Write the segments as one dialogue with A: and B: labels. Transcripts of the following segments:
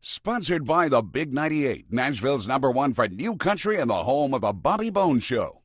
A: Sponsored by the Big 98, Nashville's #1 for new country and the home of the Bobby Bones Show.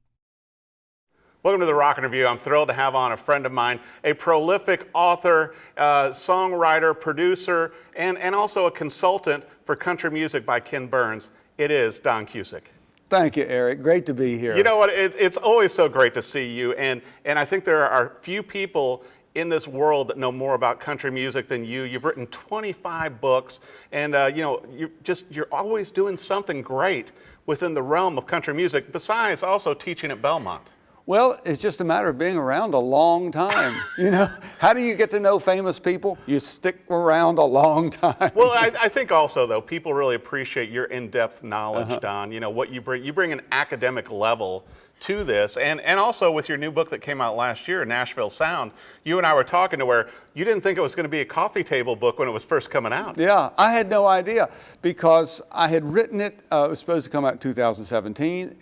B: Welcome to the Rock and Review. I'm thrilled to have on a friend of mine, a prolific author, songwriter, producer, and also a consultant for country music by Ken Burns. It is Don Cusic.
C: Thank you, Eric. Great to be here.
B: You know what? It's always so great to see you, and I think there are few people in this world that know more about country music than you. You've written 25 books, and you're always doing something great within the realm of country music, besides also teaching at Belmont.
C: Well, it's just a matter of being around a long time. You know, how do you get to know famous people? You stick around a long time.
B: Well, I think also, though, people really appreciate your in-depth knowledge, Don. You know, what you bring an academic level to this, and also with your new book that came out last year, Nashville Sound. You and I were talking to where you didn't think it was going to be a coffee table book when it was first coming out.
C: Yeah, I had no idea because I had written it. It was supposed to come out in 2017.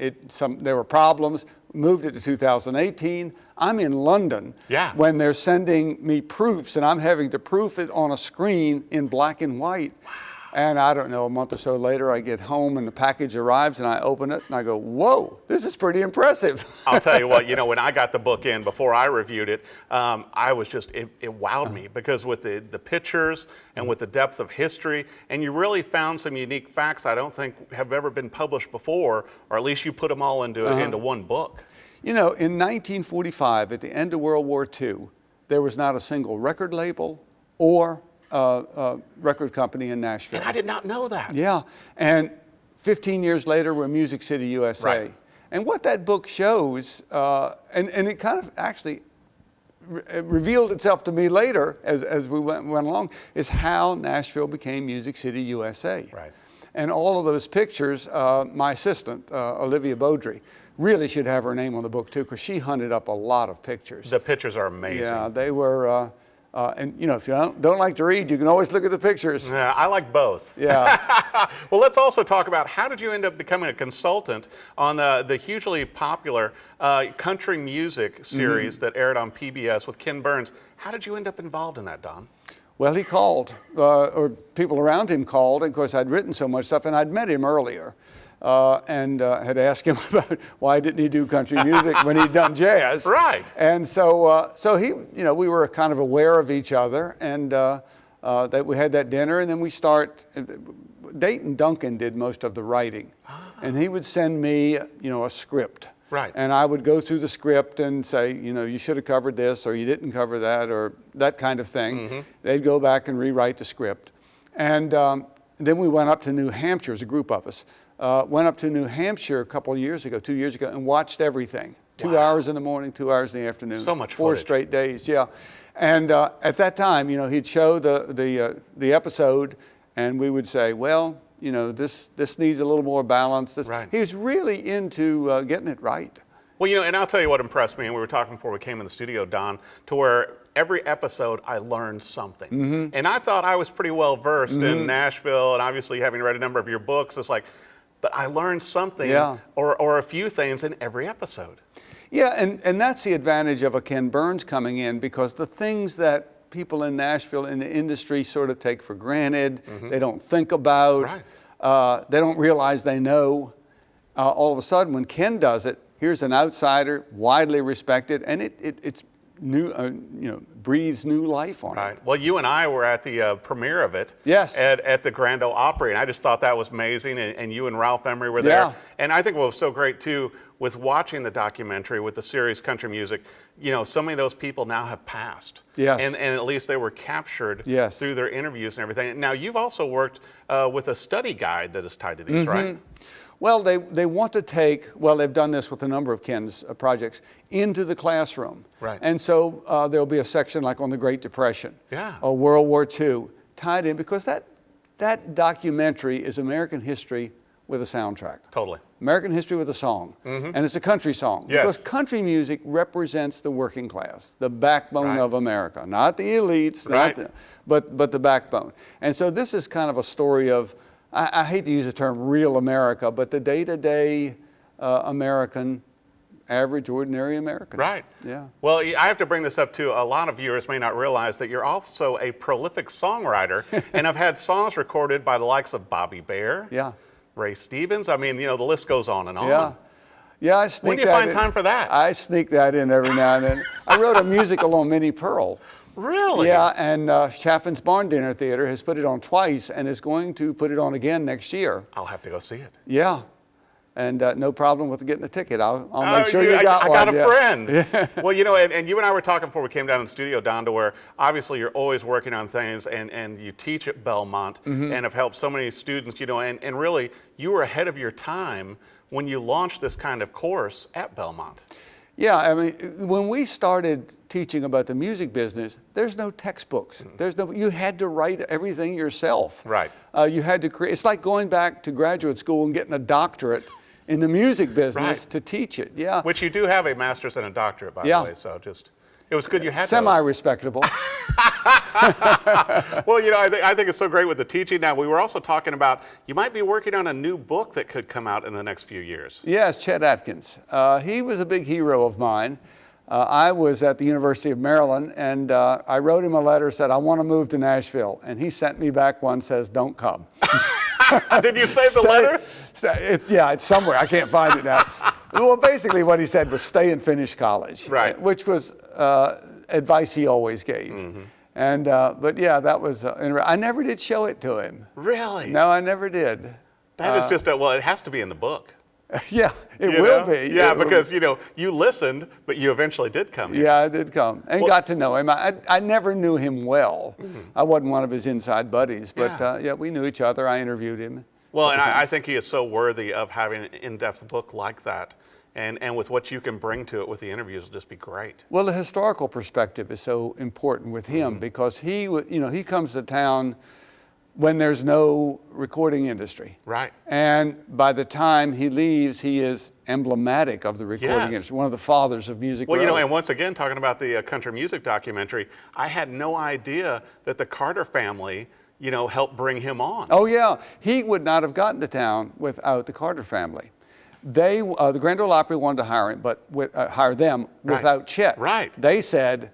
C: There were problems. Moved it to 2018. I'm in London when they're sending me proofs, and I'm having to proof it on a screen in black and white. Wow. And I don't know, a month or so later, I get home and the package arrives and I open it and I go, whoa, this is pretty impressive.
B: I'll tell you what, when I got the book in, before I reviewed it, I was just, it wowed me because with the pictures and with the depth of history, and you really found some unique facts I don't think have ever been published before, or at least you put them all into one book.
C: You know, in 1945, at the end of World War II, there was not a single record label or record company in Nashville.
B: And I did not know that.
C: Yeah, and 15 years later, we're Music City, USA.
B: Right.
C: And what that book shows, and it kind of actually revealed itself to me later as we went along, is how Nashville became Music City, USA.
B: Right.
C: And all of those pictures, my assistant, Olivia Beaudry, really should have her name on the book too, because she hunted up a lot of pictures.
B: The pictures are amazing.
C: Yeah, they were, and you know, if you don't like to read, you can always look at the pictures.
B: Yeah, I like both.
C: Yeah.
B: Well, let's also talk about how did you end up becoming a consultant on the hugely popular country music series that aired on PBS with Ken Burns. How did you end up involved in that, Don?
C: Well, he called, or people around him called, and of course I'd written so much stuff, and I'd met him earlier. And had asked him about why didn't he do country music when he'd done jazz.
B: Right.
C: And so he, we were kind of aware of each other, and that we had that dinner, and then Dayton Duncan did most of the writing, and he would send me, a script.
B: Right.
C: And I would go through the script and say, you should have covered this, or you didn't cover that, or that kind of thing. Mm-hmm. They'd go back and rewrite the script. And then we went up to New Hampshire, as a group of us. Went up to New Hampshire a couple of years ago, 2 years ago, and watched everything. 2 hours in the morning, 2 hours in the afternoon.
B: So much
C: footage. 4 straight days, yeah. And at that time, he'd show the episode, and we would say, well, this needs a little more balance.
B: Right.
C: He was really into getting it right.
B: Well, and I'll tell you what impressed me, and we were talking before we came in the studio, Don, to where every episode I learned something. Mm-hmm. And I thought I was pretty well versed in Nashville, and obviously having read a number of your books, it's like, but I learned something or a few things in every episode.
C: Yeah, and that's the advantage of a Ken Burns coming in, because the things that people in Nashville in the industry sort of take for granted, they don't think about, they don't realize they know. All of a sudden, when Ken does it, here's an outsider, widely respected, and it's new, breathes new life on it.
B: Well, you and I were at the premiere of it.
C: Yes.
B: At the Grand Ole Opry, and I just thought that was amazing. And you and Ralph Emery were there.
C: Yeah.
B: And I think what was so great too, with watching the documentary with the series Country Music, so many of those people now have passed.
C: Yes.
B: And at least they were captured through their interviews and everything. Now you've also worked with a study guide that is tied to these, right?
C: Well, they want to take, they've done this with a number of Ken's projects, into the classroom.
B: Right.
C: And so there'll be a section like on the Great Depression,
B: yeah,
C: or World War II, tied in, because that documentary is American history with a soundtrack.
B: Totally.
C: American history with a song. And it's a country song.
B: Yes.
C: Because country music represents the working class, the backbone of America. Not the elites, but the backbone. And so this is kind of a story of, I hate to use the term real America, but the day-to-day American average, ordinary American.
B: Right.
C: Yeah.
B: Well, I have to bring this up too. A lot of viewers may not realize that you're also a prolific songwriter and have had songs recorded by the likes of Bobby Bear,
C: Yeah.
B: Ray Stevens. I mean, the list goes on and on.
C: Yeah. Yeah, I sneak
B: When do you
C: that
B: find
C: in.
B: time for that?
C: I sneak that in every now and then. I wrote a musical on Minnie Pearl.
B: Really?
C: Yeah, and Chaffin's Barn Dinner Theater has put it on twice and is going to put it on again next year.
B: I'll have to go see it.
C: Yeah, and no problem with getting a ticket. I'll make sure you got
B: I
C: one.
B: got a
C: yeah.
B: friend.
C: Yeah.
B: Well, and you and I were talking before we came down in the studio, Don, to where obviously you're always working on things and you teach at Belmont and have helped so many students, and really you were ahead of your time when you launched this kind of course at Belmont.
C: Yeah, I mean, when we started teaching about the music business, there's no textbooks. You had to write everything yourself.
B: Right.
C: You had to create. It's like going back to graduate school and getting a doctorate in the music business to teach it. Yeah.
B: Which you do have a master's and a doctorate, by the way. So it was good you had
C: semi-respectable.
B: Well, I think it's so great with the teaching. Now, we were also talking about you might be working on a new book that could come out in the next few years.
C: Yes, Chet Atkins. He was a big hero of mine. I was at the University of Maryland, and I wrote him a letter, said, I want to move to Nashville. And he sent me back one, says, don't come.
B: Did you save the letter?
C: It's somewhere. I can't find it now. Well, basically what he said was stay and finish college,
B: right?
C: Which was advice he always gave. And but yeah, that was. I never did show it to him.
B: Really?
C: No, I never did.
B: That is just it has to be in the book.
C: Yeah, it will be.
B: Yeah, because you listened, but you eventually did come here.
C: Yeah, I did come and got to know him. I never knew him well. I wasn't one of his inside buddies, but yeah, we knew each other. I interviewed him.
B: Well, and I think he is so worthy of having an in-depth book like that. And with what you can bring to it with the interviews will just be great.
C: Well, the historical perspective is so important with him because he comes to town when there's no recording industry.
B: Right.
C: And by the time he leaves, he is emblematic of the recording industry, one of the fathers of music.
B: Well, and once again, talking about the country music documentary, I had no idea that the Carter family, helped bring him on.
C: Oh, yeah. He would not have gotten to town without the Carter family. The Grand Ole Opry wanted to hire him, but hire them without Chet.
B: Right.
C: They said,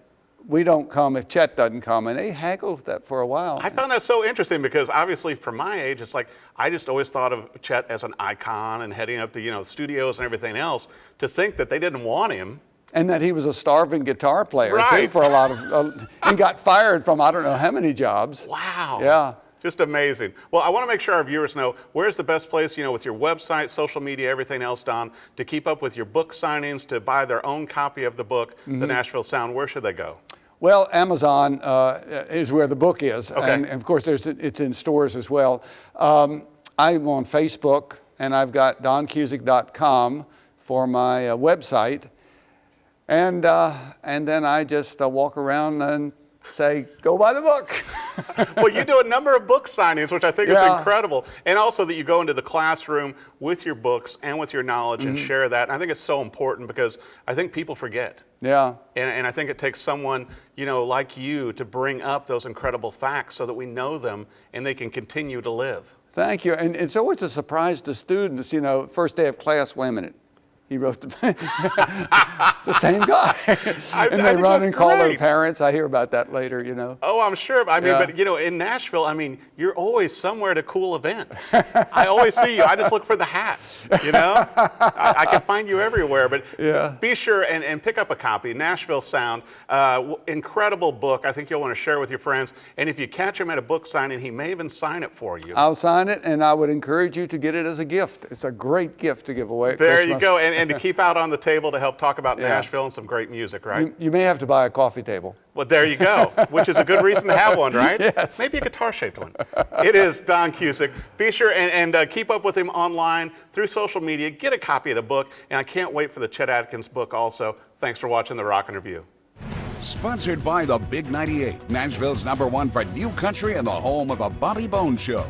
C: we don't come if Chet doesn't come, and they haggled that for a while.
B: I found that so interesting because obviously for my age, it's like I just always thought of Chet as an icon and heading up to studios and everything else. To think that they didn't want him.
C: And that he was a starving guitar player too for a lot of, and got fired from I don't know how many jobs.
B: Wow.
C: Yeah.
B: Just amazing. Well, I want to make sure our viewers know where's the best place, with your website, social media, everything else, Don, to keep up with your book signings, to buy their own copy of the book, The Nashville Sound. Where should they go?
C: Well, Amazon is where the book is,
B: okay.
C: and of course it's in stores as well. I'm on Facebook, and I've got doncusic.com for my website, and then I just walk around and say, go buy the book.
B: Well, you do a number of book signings, which I think is incredible. And also that you go into the classroom with your books and with your knowledge and share that. And I think it's so important because I think people forget.
C: Yeah.
B: And I think it takes someone, like you to bring up those incredible facts so that we know them and they can continue to live.
C: Thank you. And it's always a surprise to students, first day of class, wait a minute. He wrote it's the same guy. And they run and call their parents. I hear about that later,
B: Oh, I'm sure. But in Nashville, you're always somewhere at a cool event. I always see you. I just look for the hat, I can find you everywhere. But be sure and pick up a copy. Nashville Sound, incredible book. I think you'll want to share it with your friends. And if you catch him at a book signing, he may even sign it for you.
C: I'll sign it, and I would encourage you to get it as a gift. It's a great gift to give away at
B: Christmas.
C: There
B: you go. And to keep out on the table to help talk about Nashville and some great music, right?
C: You may have to buy a coffee table.
B: Well, there you go, which is a good reason to have one, right?
C: Yes.
B: Maybe a guitar-shaped one. It is Don Cusic. Be sure and keep up with him online through social media. Get a copy of the book, and I can't wait for the Chet Atkins book also. Thanks for watching The Rockin' Review.
A: Sponsored by the Big 98, Nashville's #1 for new country and the home of the Bobby Bones Show.